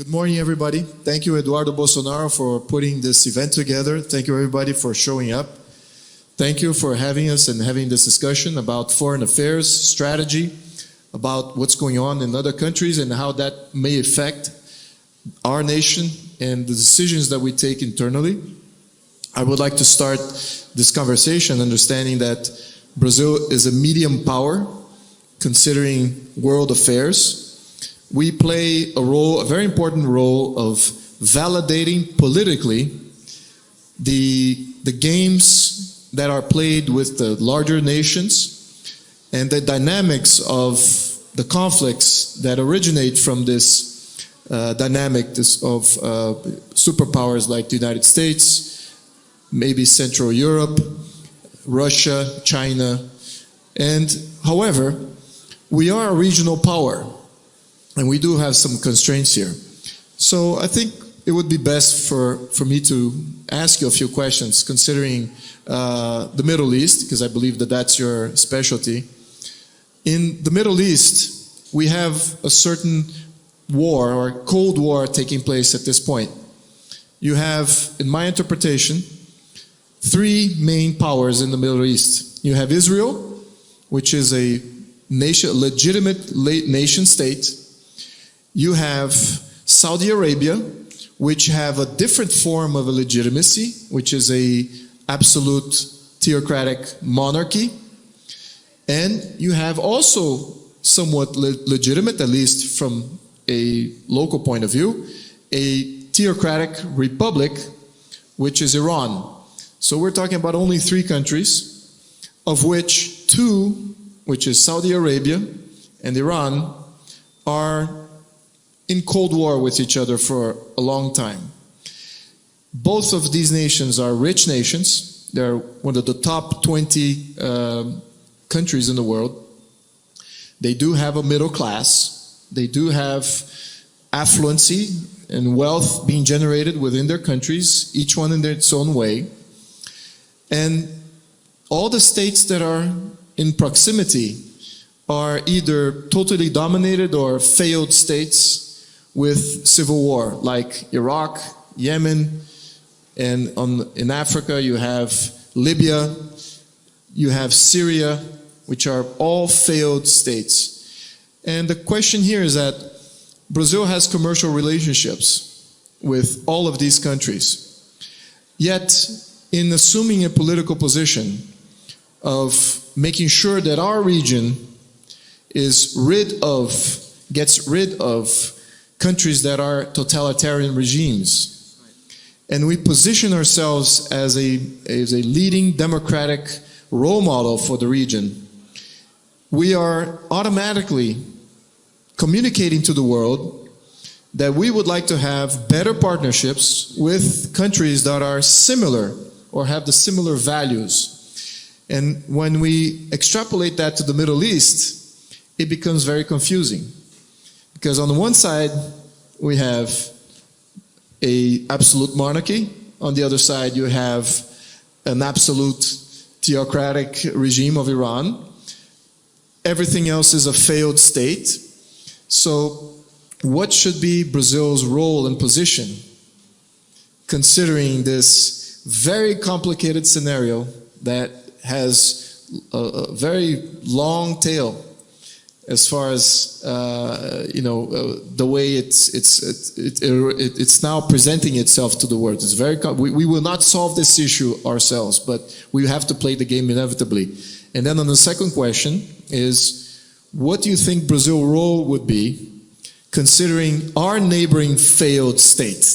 Good morning, everybody. Thank you, Eduardo Bolsonaro, for putting this event together. Thank you, everybody, for showing up. Thank you for having us and having this discussion about foreign affairs, strategy, about what's going on in other countries and how that may affect our nation and the decisions that we take internally. I would like to start this conversation understanding that Brazil is a medium power considering world affairs. We play a very important role of validating politically the games that are played with the larger nations and the dynamics of the conflicts that originate from this dynamic of superpowers like the United States, maybe Central Europe, Russia, China. And however, we are a regional power. And we do have some constraints here. So I think it would be best for me to ask you a few questions considering the Middle East, because I believe that that's your specialty. In the Middle East, we have a certain war or Cold War taking place at this point. You have, in my interpretation, three main powers in the Middle East. You have Israel, which is a legitimate nation state. You have Saudi Arabia, which have a different form of a legitimacy, which is a absolute theocratic monarchy. And you have also somewhat legitimate, at least from a local point of view, a theocratic republic, which is Iran. So we're talking about only three countries, of which two, which is Saudi Arabia and Iran, are in Cold War with each other for a long time. Both of these nations are rich nations. They're one of the top 20 countries in the world. They do have a middle class. They do have affluency and wealth being generated within their countries, each one in its own way. And all the states that are in proximity are either totally dominated or failed states with civil war, like Iraq, Yemen, and in Africa you have Libya, you have Syria, which are all failed states. And the question here is that Brazil has commercial relationships with all of these countries. Yet, in assuming a political position of making sure that our region gets rid of countries that are totalitarian regimes, and we position ourselves as a leading democratic role model for the region, we are automatically communicating to the world that we would like to have better partnerships with countries that are similar or have the similar values. And when we extrapolate that to the Middle East, it becomes very confusing. Because on the one side, we have an absolute monarchy. On the other side, you have an absolute theocratic regime of Iran. Everything else is a failed state. So what should be Brazil's role and position, considering this very complicated scenario that has a very long tail as far as the way it's now presenting itself to the world? It's very we will not solve this issue ourselves, but we have to play the game inevitably. And then on the second question is, what do you think Brazil's role would be considering our neighboring failed state,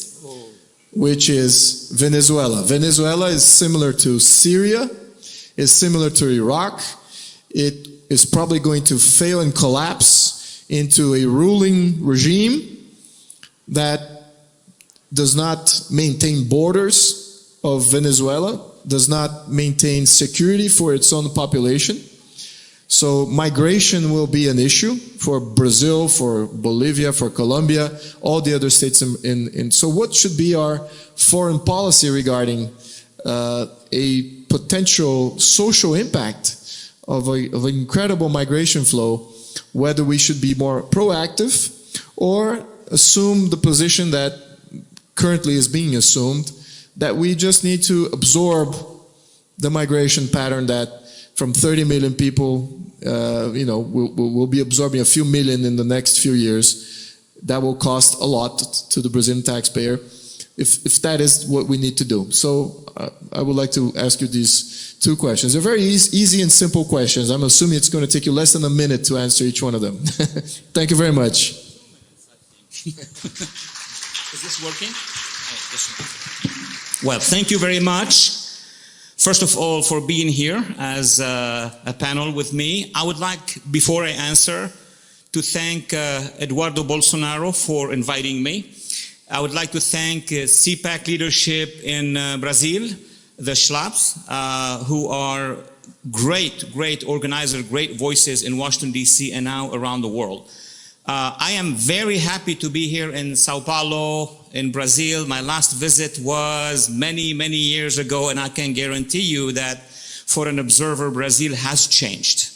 which is Venezuela? Venezuela is similar to Syria, is similar to Iraq. It is probably going to fail and collapse into a ruling regime that does not maintain borders of Venezuela, does not maintain security for its own population. So migration will be an issue for Brazil, for Bolivia, for Colombia, all the other states. So what should be our foreign policy regarding a potential social impact of an incredible migration flow, whether we should be more proactive or assume the position that currently is being assumed, that we just need to absorb the migration pattern that from 30 million people, we'll be absorbing a few million in the next few years. That will cost a lot to the Brazilian taxpayer, if that is what we need to do. So I would like to ask you these two questions. They're very easy and simple questions. I'm assuming it's going to take you less than a minute to answer each one of them. Thank you very much. Is this working? Well, thank you very much. First of all, for being here as a panel with me. I would like, before I answer, to thank Eduardo Bolsonaro for inviting me. I would like to thank CPAC leadership in Brazil, the Schlaps, who are great organizers, great voices in Washington, D.C. and now around the world. I am very happy to be here in Sao Paulo, in Brazil. My last visit was many years ago, and I can guarantee you that for an observer, Brazil has changed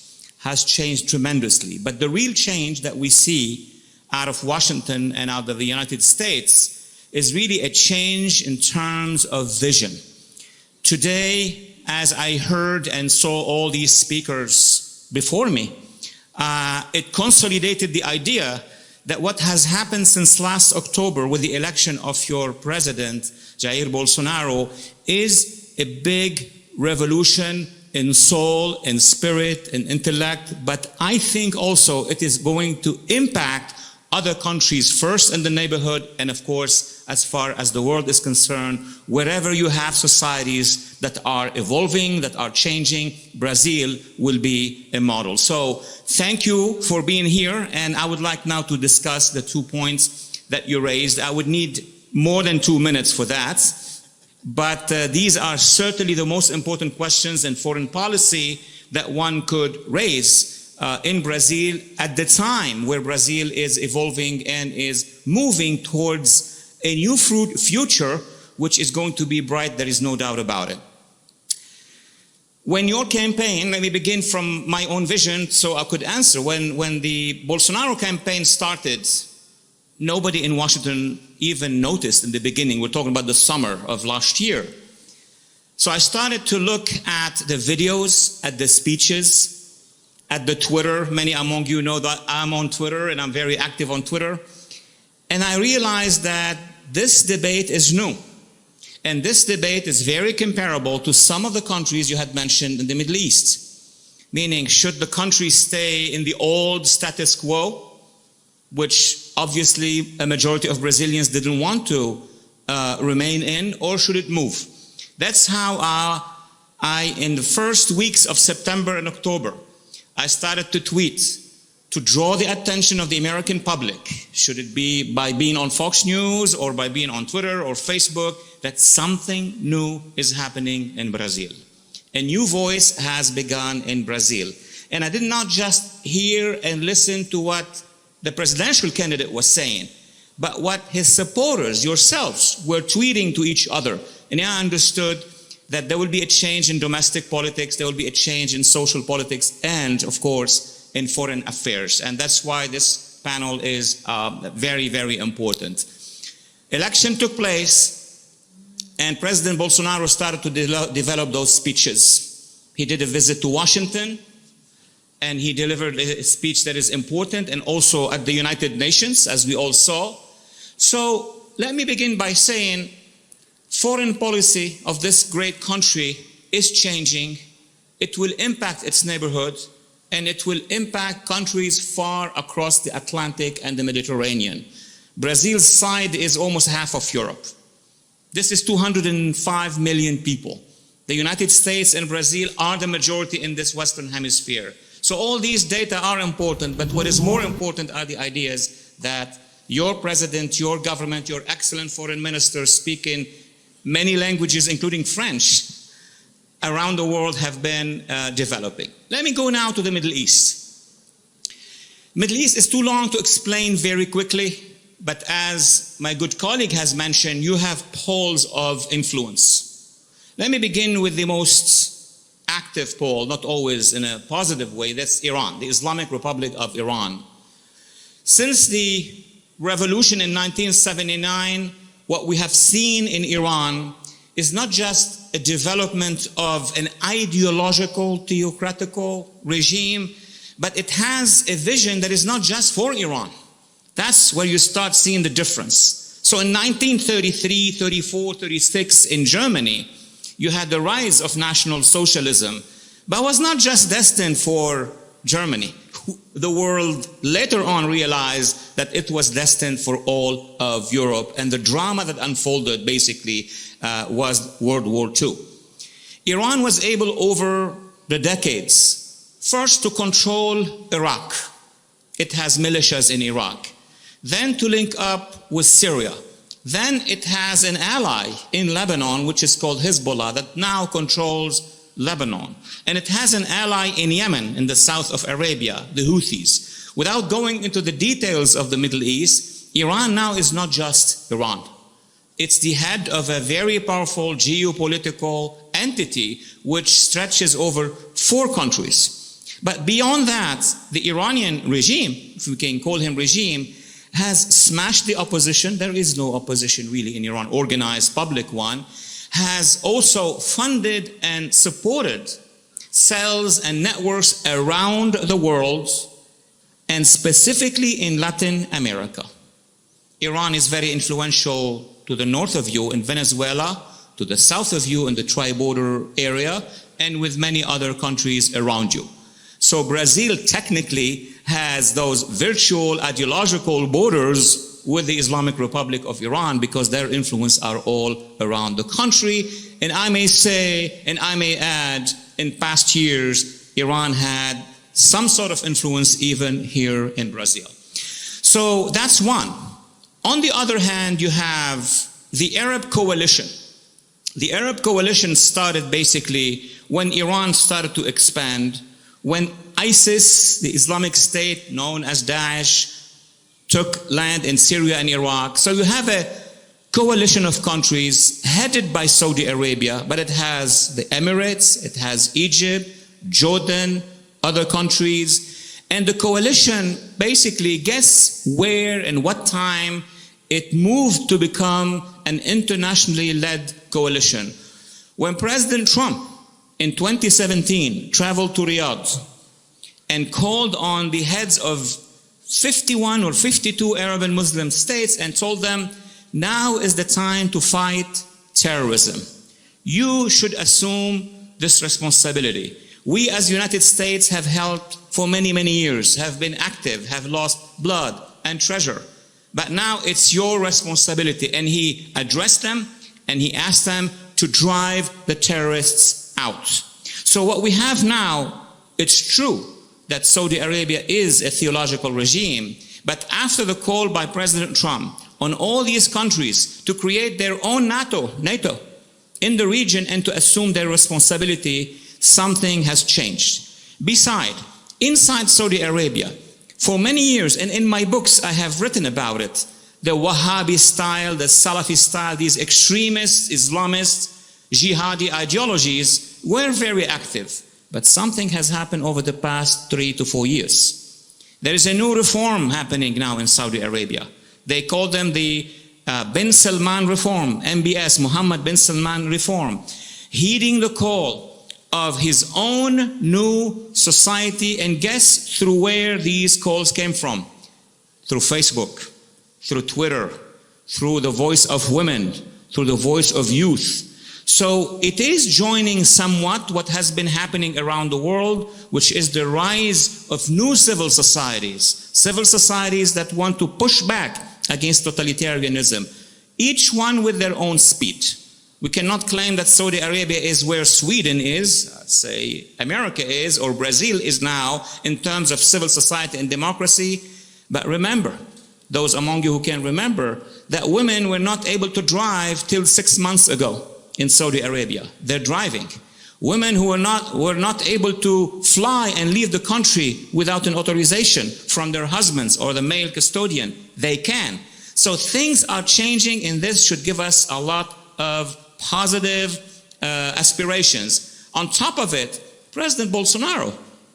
tremendously. But the real change that we see out of Washington and out of the United States is really a change in terms of vision. Today, as I heard and saw all these speakers before me, it consolidated the idea that what has happened since last October with the election of your president, Jair Bolsonaro, is a big revolution in soul, in spirit, in intellect, but I think also it is going to impact other countries first in the neighborhood, and of course, as far as the world is concerned, wherever you have societies that are evolving, that are changing, Brazil will be a model. So thank you for being here, and I would like now to discuss the 2 points that you raised. I would need more than 2 minutes for that, but these are certainly the most important questions in foreign policy that one could raise in Brazil at the time where Brazil is evolving and is moving towards a new future, which is going to be bright, there is no doubt about it. When your campaign, let me begin from my own vision so I could answer. When the Bolsonaro campaign started, nobody in Washington even noticed in the beginning. We're talking about the summer of last year. So I started to look at the videos, at the speeches, at the Twitter. Many among you know that I'm on Twitter and I'm very active on Twitter. And I realized that this debate is new. And this debate is very comparable to some of the countries you had mentioned in the Middle East. Meaning, should the country stay in the old status quo, which obviously a majority of Brazilians didn't want to remain in, or should it move? That's how I, in the first weeks of September and October, I started to tweet to draw the attention of the American public, should it be by being on Fox News or by being on Twitter or Facebook, that something new is happening in Brazil. A new voice has begun in Brazil. And I did not just hear and listen to what the presidential candidate was saying, but what his supporters, yourselves, were tweeting to each other. And I understood that there will be a change in domestic politics, there will be a change in social politics, and of course, in foreign affairs. And that's why this panel is very important. Election took place, and President Bolsonaro started to develop those speeches. He did a visit to Washington, and he delivered a speech that is important, and also at the United Nations, as we all saw. So let me begin by saying, foreign policy of this great country is changing. It will impact its neighborhood, and it will impact countries far across the Atlantic and the Mediterranean. Brazil's side is almost half of Europe. This is 205 million people. The United States and Brazil are the majority in this Western Hemisphere. So all these data are important, but what is more important are the ideas that your president, your government, your excellent foreign minister speaking many languages, including French, around the world have been developing. Let me go now to the Middle East. Middle East is too long to explain very quickly, but as my good colleague has mentioned, you have poles of influence. Let me begin with the most active pole, not always in a positive way, that's Iran, the Islamic Republic of Iran. Since the revolution in 1979, what we have seen in Iran is not just a development of an ideological, theocratical regime, but it has a vision that is not just for Iran. That's where you start seeing the difference. So in 1933, 34, 36 in Germany, you had the rise of National Socialism, but it was not just destined for Germany. The world later on realized that it was destined for all of Europe, and the drama that unfolded basically was World War II. Iran was able over the decades, first to control Iraq. It has militias in Iraq. Then to link up with Syria. Then it has an ally in Lebanon, which is called Hezbollah, that now controls Lebanon. And it has an ally in Yemen, in the south of Arabia, the Houthis. Without going into the details of the Middle East, Iran now is not just Iran. It's the head of a very powerful geopolitical entity which stretches over 4 countries. But beyond that, the Iranian regime, if we can call him regime, has smashed the opposition. There is no opposition really in Iran, organized public one, has also funded and supported cells and networks around the world, and specifically in Latin America. Iran is very influential to the north of you in Venezuela, to the south of you in the tri-border area, and with many other countries around you. So Brazil technically has those virtual ideological borders with the Islamic Republic of Iran because their influence are all around the country. And I may say, and I may add, in past years, Iran had some sort of influence even here in Brazil. So that's one. On the other hand, you have the Arab coalition. The Arab coalition started basically when Iran started to expand, when ISIS, the Islamic State known as Daesh, took land in Syria and Iraq. So you have a coalition of countries headed by Saudi Arabia, but it has the Emirates, it has Egypt, Jordan, other countries. And the coalition basically, guess where and what time it moved to become an internationally led coalition. When President Trump in 2017 traveled to Riyadh and called on the heads of 51 or 52 Arab and Muslim states and told them, now is the time to fight terrorism. You should assume this responsibility. We as United States have helped for many, many years, have been active, have lost blood and treasure. But now it's your responsibility. And he addressed them and he asked them to drive the terrorists out. So what we have now, it's true that Saudi Arabia is a theological regime, but after the call by President Trump on all these countries to create their own NATO in the region and to assume their responsibility, something has changed. Besides, inside Saudi Arabia, for many years, and in my books I have written about it, the Wahhabi style, the Salafi style, these extremist, Islamist, jihadi ideologies were very active. But something has happened over the past 3 to 4 years. There is a new reform happening now in Saudi Arabia. They call them the Bin Salman reform, MBS, Mohammed bin Salman reform, heeding the call of his own new society. And guess through where these calls came from? Through Facebook, through Twitter, through the voice of women, through the voice of youth. So it is joining somewhat what has been happening around the world, which is the rise of new civil societies that want to push back against totalitarianism, each one with their own speed. We cannot claim that Saudi Arabia is where Sweden is, say America is, or Brazil is now in terms of civil society and democracy. But remember, those among you who can remember, that women were not able to drive till 6 months ago. In Saudi Arabia, they're driving. Women who were not able to fly and leave the country without an authorization from their husbands or the male custodian, they can. So things are changing, and this should give us a lot of positive aspirations. On top of it, President Bolsonaro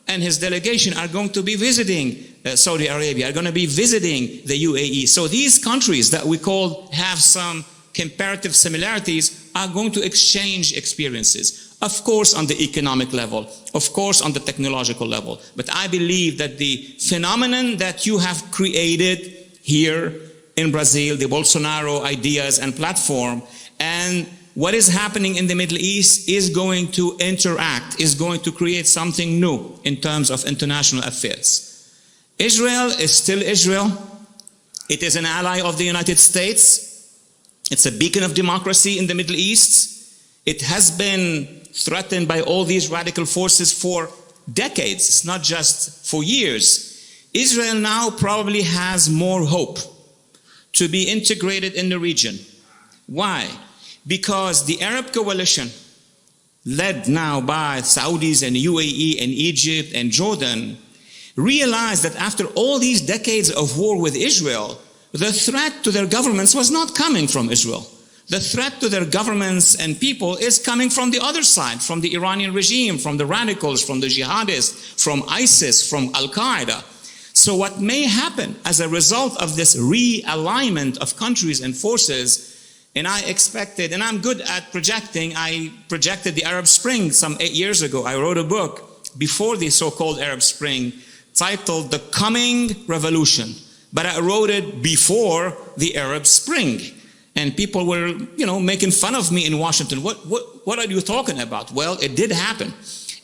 and his delegation are going to be visiting Saudi Arabia, are going to be visiting the UAE. So these countries that we call have some comparative similarities are going to exchange experiences. Of course, on the economic level, of course, on the technological level. But I believe that the phenomenon that you have created here in Brazil, the Bolsonaro ideas and platform, and what is happening in the Middle East is going to interact, is going to create something new in terms of international affairs. Israel is still Israel. It is an ally of the United States. It's a beacon of democracy in the Middle East. It has been threatened by all these radical forces for decades, not just for years. Israel now probably has more hope to be integrated in the region. Why? Because the Arab coalition, led now by Saudis and UAE and Egypt and Jordan, realized that after all these decades of war with Israel, the threat to their governments was not coming from Israel. The threat to their governments and people is coming from the other side, from the Iranian regime, from the radicals, from the jihadists, from ISIS, from Al-Qaeda. So what may happen as a result of this realignment of countries and forces, and I expected, and I'm good at projecting, I projected the Arab Spring some 8 years ago. I wrote a book before the so-called Arab Spring titled The Coming Revolution. But I wrote it before the Arab Spring. And people were, making fun of me in Washington. What are you talking about? Well, it did happen.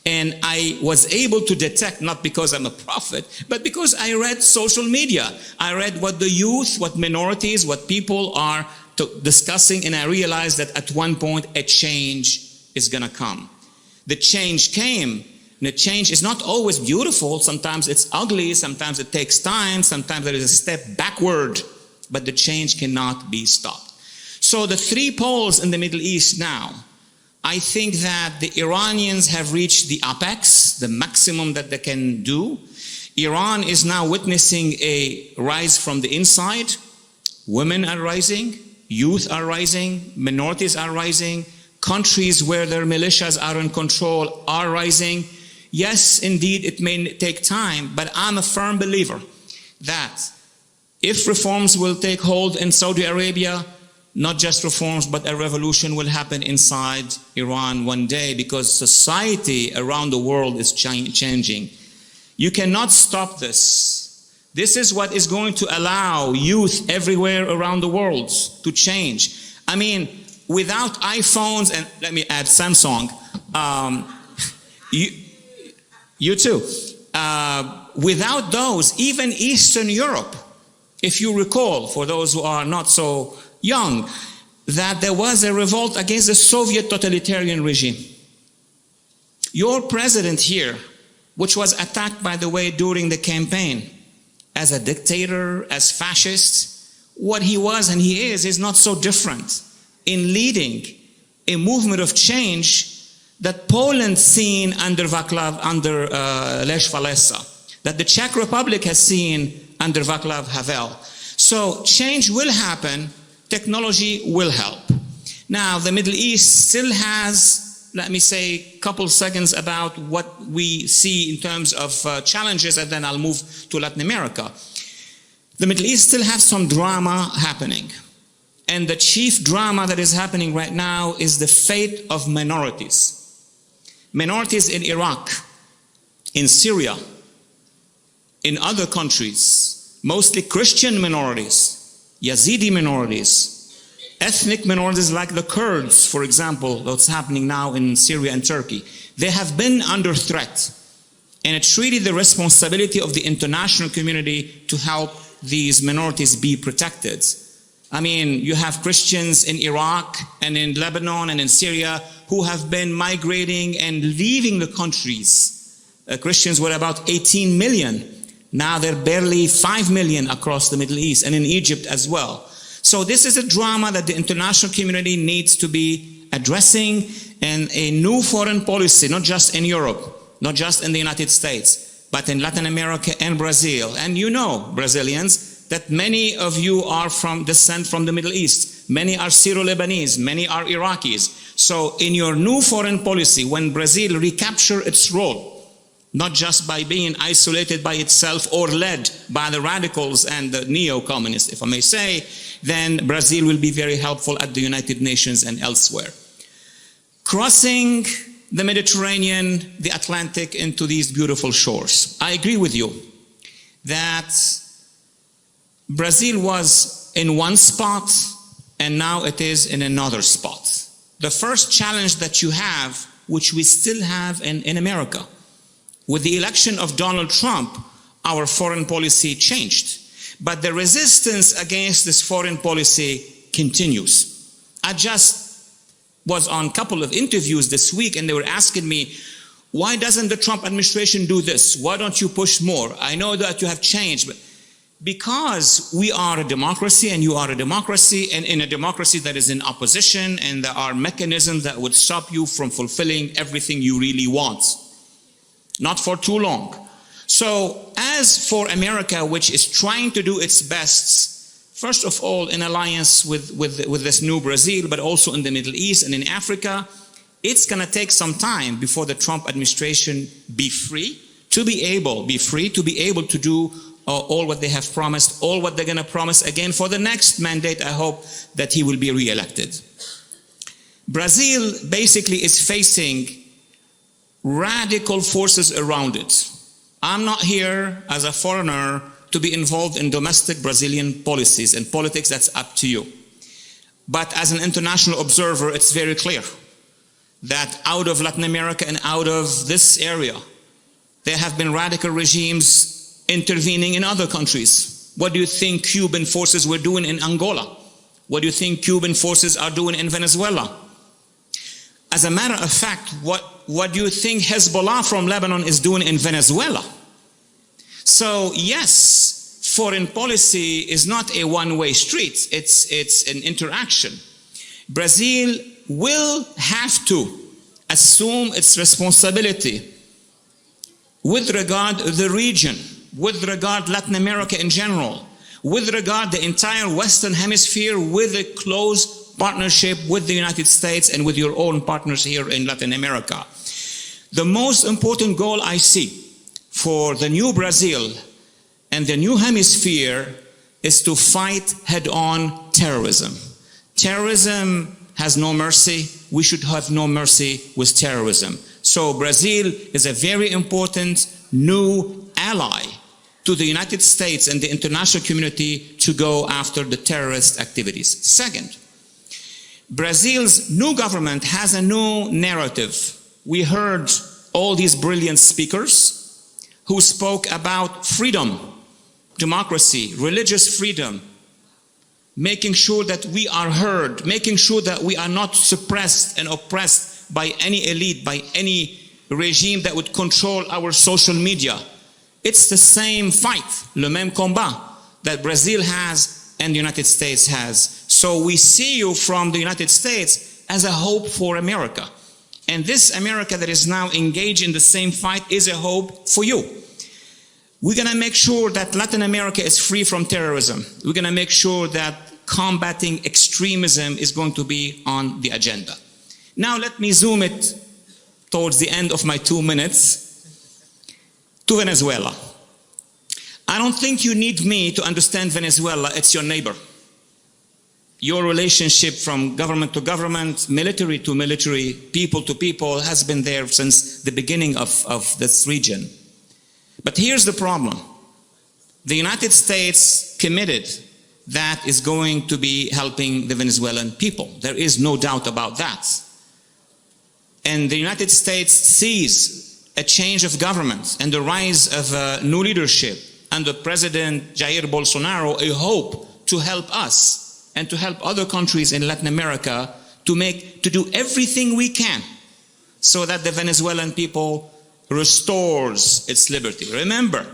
And I was able to detect, not because I'm a prophet, but because I read social media. I read what the youth, what minorities, what people are discussing, and I realized that at one point a change is going to come. The change came, and the change is not always beautiful. Sometimes it's ugly, sometimes it takes time, sometimes there is a step backward, but the change cannot be stopped. So the three poles in the Middle East now, I think that the Iranians have reached the apex, the maximum that they can do. Iran is now witnessing a rise from the inside. Women are rising. Youth are rising, minorities are rising, countries where their militias are in control are rising. Yes, indeed, it may take time, but I'm a firm believer that if reforms will take hold in Saudi Arabia, not just reforms, but a revolution will happen inside Iran one day, because society around the world is changing. You cannot stop this. This is what is going to allow youth everywhere around the world to change. I mean, without iPhones, and let me add Samsung, you too. Without those, even Eastern Europe, if you recall, for those who are not so young, that there was a revolt against the Soviet totalitarian regime. Your president here, which was attacked, by the way, during the campaign, as a dictator, as fascist, what he was and he is not so different in leading a movement of change that Poland seen under Václav, under Lech Walesa, that the Czech Republic has seen under Václav Havel. So change will happen, technology will help. Now, the Middle East still has, let me say a couple seconds about what we see in terms of challenges, and then I'll move to Latin America. The Middle East still has some drama happening. And the chief drama that is happening right now is the fate of minorities. Minorities in Iraq, in Syria, in other countries, mostly Christian minorities, Yazidi minorities, ethnic minorities like the Kurds, for example, what's happening now in Syria and Turkey. They have been under threat. And it's really the responsibility of the international community to help these minorities be protected. I mean, you have Christians in Iraq and in Lebanon and in Syria who have been migrating and leaving the countries. Christians were about 18 million. Now they're barely 5 million across the Middle East, and in Egypt as well. So this is a drama that the international community needs to be addressing, and a new foreign policy, not just in Europe, not just in the United States, but in Latin America and Brazil. And you know, Brazilians, that many of you are from descent from the Middle East. Many are Syro-Lebanese, many are Iraqis. So in your new foreign policy, when Brazil recapture its role not just by being isolated by itself or led by the radicals and the neo-communists, if I may say, then Brazil will be very helpful at the United Nations and elsewhere. Crossing the Mediterranean, the Atlantic into these beautiful shores. I agree with you that Brazil was in one spot and now it is in another spot. The first challenge that you have, which we still have in America, with the election of Donald Trump, our foreign policy changed. But the resistance against this foreign policy continues. I just was on a couple of interviews this week and they were asking me, why doesn't the Trump administration do this? Why don't you push more? I know that you have changed, but because we are a democracy and you are a democracy, and in a democracy that is in opposition, and there are mechanisms that would stop you from fulfilling everything you really want. Not for too long. So as for America, which is trying to do its best, first of all in alliance with this new Brazil, but also in the Middle East and in Africa, it's going to take some time before the Trump administration be free to be able to do all what they have promised, all what they're going to promise again for the next mandate. I hope that he will be re-elected. Brazil basically is facing radical forces around it. I'm not here as a foreigner to be involved in domestic Brazilian policies and politics. That's up to you. But as an international observer, it's very clear that out of Latin America and out of this area, there have been radical regimes intervening in other countries. What do you think Cuban forces were doing in Angola? What do you think Cuban forces are doing in Venezuela? As a matter of fact, what do you think Hezbollah from Lebanon is doing in Venezuela? So yes, foreign policy is not a one-way street. It's an interaction. Brazil will have to assume its responsibility with regard to the region, with regard Latin America in general, with regard the entire Western Hemisphere, with a close partnership with the United States and with your own partners here in Latin America. The most important goal I see for the new Brazil and the new hemisphere is to fight head-on terrorism. Terrorism has no mercy. We should have no mercy with terrorism. So Brazil is a very important new ally to the United States and the international community to go after the terrorist activities. Second, Brazil's new government has a new narrative. We heard all these brilliant speakers who spoke about freedom, democracy, religious freedom, making sure that we are heard, making sure that we are not suppressed and oppressed by any elite, by any regime that would control our social media. It's the same fight, le même combat, that Brazil has and the United States has. So we see you from the United States as a hope for America. And this America that is now engaged in the same fight is a hope for you. We're going to make sure that Latin America is free from terrorism. We're going to make sure that combating extremism is going to be on the agenda. Now let me zoom it towards the end of my 2 minutes to Venezuela. I don't think you need me to understand Venezuela. It's your neighbor. Your relationship from government to government, military to military, people to people has been there since the beginning of this region. But here's the problem. The United States committed that is going to be helping the Venezuelan people. There is no doubt about that. And the United States sees a change of government and the rise of new leadership under President Jair Bolsonaro, a hope to help us and to help other countries in Latin America to do everything we can so that the Venezuelan people restores its liberty. Remember,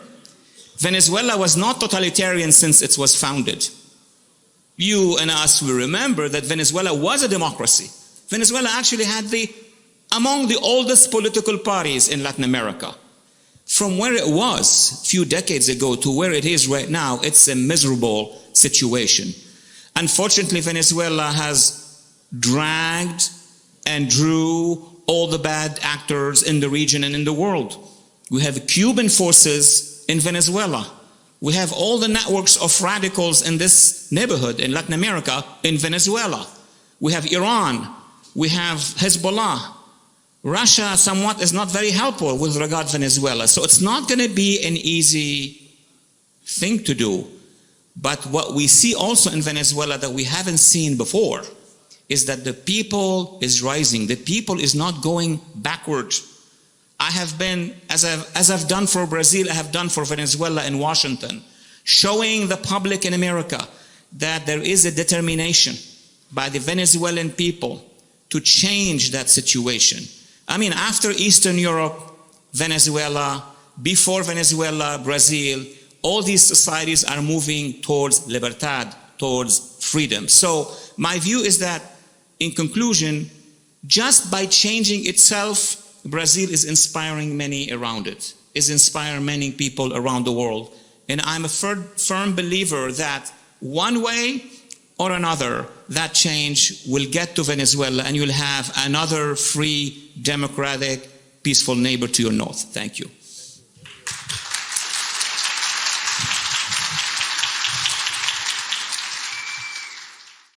Venezuela was not totalitarian since it was founded. You and us will remember that Venezuela was a democracy. Venezuela actually had among the oldest political parties in Latin America. From where it was a few decades ago to where it is right now, it's a miserable situation. Unfortunately, Venezuela has dragged and drew all the bad actors in the region and in the world. We have Cuban forces in Venezuela. We have all the networks of radicals in this neighborhood in Latin America in Venezuela. We have Iran. We have Hezbollah. Russia somewhat is not very helpful with regard to Venezuela. So it's not going to be an easy thing to do. But what we see also in Venezuela that we haven't seen before is that the people is rising. The people is not going backward. I have been, as I've done for Brazil, I have done for Venezuela in Washington, showing the public in America that there is a determination by the Venezuelan people to change that situation. I mean, after Eastern Europe, Venezuela, before Venezuela, Brazil, all these societies are moving towards libertad, towards freedom. So my view is that, in conclusion, just by changing itself, Brazil is inspiring many around it, is inspiring many people around the world. And I'm a firm believer that one way or another, that change will get to Venezuela and you'll have another free, democratic, peaceful neighbor to your north. Thank you.